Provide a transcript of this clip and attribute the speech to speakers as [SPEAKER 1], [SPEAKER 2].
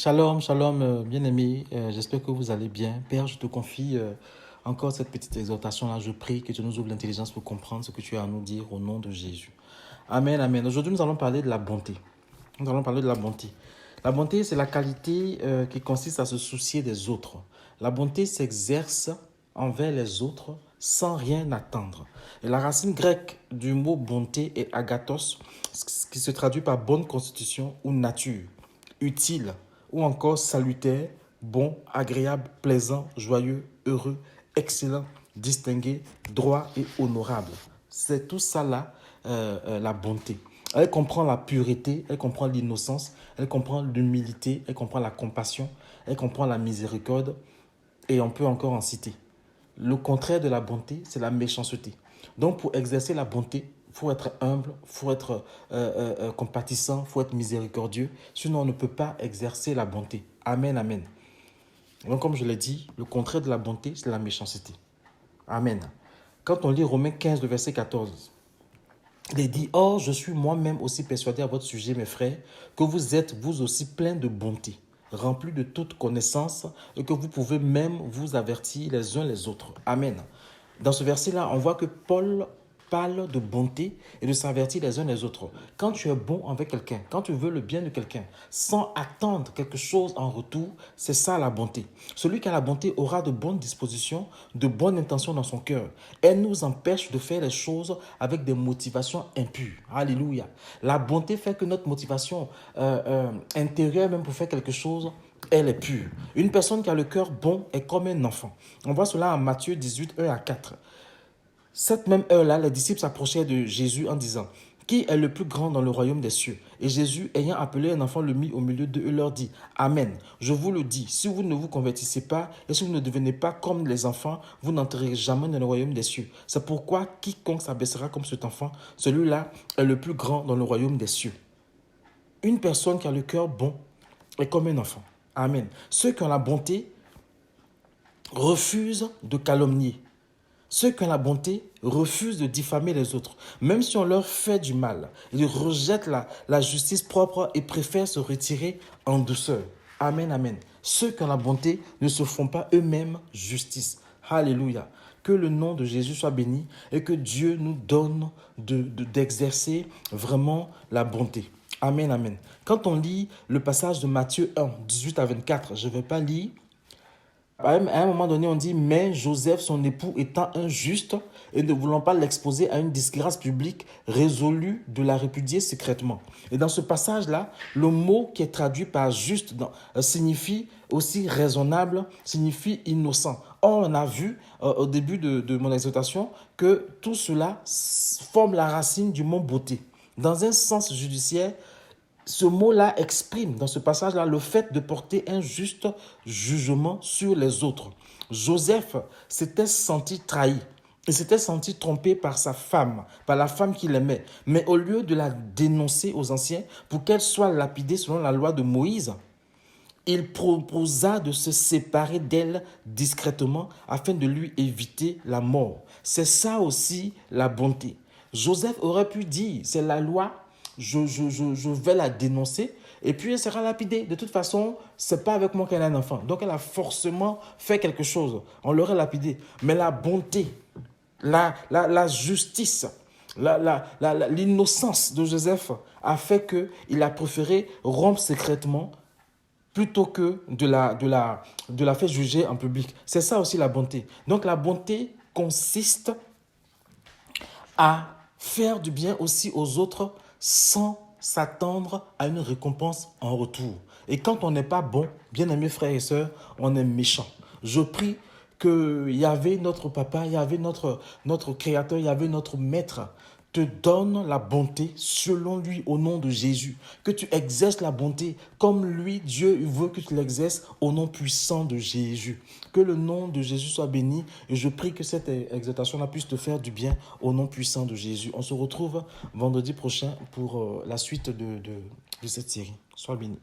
[SPEAKER 1] Shalom, shalom, bien-aimés. J'espère que vous allez bien. Père, je te confie encore cette petite exhortation-là. Je prie que tu nous ouvres l'intelligence pour comprendre ce que tu as à nous dire au nom de Jésus. Amen, amen. Aujourd'hui, nous allons parler de la bonté. Nous allons parler de la bonté. La bonté, c'est la qualité qui consiste à se soucier des autres. La bonté s'exerce envers les autres sans rien attendre. Et la racine grecque du mot bonté est agathos, qui se traduit par bonne constitution ou nature, utile ou encore salutaire, bon, agréable, plaisant, joyeux, heureux, excellent, distingué, droit et honorable. C'est tout ça là, la bonté. Elle comprend la pureté, elle comprend l'innocence, elle comprend l'humilité, elle comprend la compassion, elle comprend la miséricorde et on peut encore en citer. Le contraire de la bonté, c'est la méchanceté. Donc pour exercer la bonté, il faut être humble, il faut être compatissant, il faut être miséricordieux. Sinon, on ne peut pas exercer la bonté. Amen, amen. Donc comme je l'ai dit, le contraire de la bonté, c'est la méchanceté. Amen. Quand on lit Romains 15, le verset 14, il est dit, « Or, je suis moi-même aussi persuadé à votre sujet, mes frères, que vous êtes vous aussi pleins de bonté, remplis de toute connaissance, et que vous pouvez même vous avertir les uns les autres. » Amen. Dans ce verset-là, on voit que Paul parle de bonté et de s'avertir les uns les autres. Quand tu es bon avec quelqu'un, quand tu veux le bien de quelqu'un, sans attendre quelque chose en retour, c'est ça la bonté. Celui qui a la bonté aura de bonnes dispositions, de bonnes intentions dans son cœur. Elle nous empêche de faire les choses avec des motivations impures. Alléluia. La bonté fait que notre motivation intérieure, même pour faire quelque chose, elle est pure. Une personne qui a le cœur bon est comme un enfant. On voit cela en Matthieu 18, 1 à 4. Cette même heure-là, les disciples s'approchaient de Jésus en disant, « Qui est le plus grand dans le royaume des cieux ?» Et Jésus, ayant appelé un enfant, le mit au milieu d'eux et leur dit, « Amen. Je vous le dis, si vous ne vous convertissez pas et si vous ne devenez pas comme les enfants, vous n'entrerez jamais dans le royaume des cieux. C'est pourquoi quiconque s'abaissera comme cet enfant, celui-là est le plus grand dans le royaume des cieux. » Une personne qui a le cœur bon est comme un enfant. Amen. Ceux qui ont la bonté refusent de calomnier. Ceux qui ont la bonté refusent de diffamer les autres. Même si on leur fait du mal, ils rejettent la justice propre et préfèrent se retirer en douceur. Amen, amen. Ceux qui ont la bonté ne se font pas eux-mêmes justice. Alléluia. Que le nom de Jésus soit béni et que Dieu nous donne d'exercer vraiment la bonté. Amen, amen. Quand on lit le passage de Matthieu 1, 18 à 24, je ne vais pas lire. À un moment donné, on dit, mais Joseph, son époux, étant injuste et ne voulant pas l'exposer à une disgrâce publique, résolut de la répudier secrètement. Et dans ce passage-là, le mot qui est traduit par juste signifie aussi raisonnable, signifie innocent. Or, on a vu au début de mon exhortation que tout cela forme la racine du mot beauté. Dans un sens judiciaire, ce mot-là exprime, dans ce passage-là, le fait de porter un juste jugement sur les autres. Joseph s'était senti trahi. Il s'était senti trompé par sa femme, par la femme qu'il aimait. Mais au lieu de la dénoncer aux anciens pour qu'elle soit lapidée selon la loi de Moïse, il proposa de se séparer d'elle discrètement afin de lui éviter la mort. C'est ça aussi la bonté. Joseph aurait pu dire, c'est la loi, je vais la dénoncer et puis elle sera lapidée. De toute façon, c'est pas avec moi qu'elle a un enfant. Donc elle a forcément fait quelque chose. On l'aurait lapidée. Mais la bonté, la justice, l'innocence de Joseph a fait qu'il a préféré rompre secrètement plutôt que de la faire juger en public. C'est ça aussi la bonté. Donc la bonté consiste à faire du bien aussi aux autres sans s'attendre à une récompense en retour. Et quand on n'est pas bon, bien aimés frères et sœurs, on est méchant. Je prie que Yahvé, notre papa, Yahvé, notre créateur, Yahvé, notre maître, te donne la bonté selon lui au nom de Jésus. Que tu exerces la bonté comme lui, Dieu veut que tu l'exerces au nom puissant de Jésus. Que le nom de Jésus soit béni et je prie que cette exhortation-là puisse te faire du bien au nom puissant de Jésus. On se retrouve vendredi prochain pour la suite de cette série. Sois béni.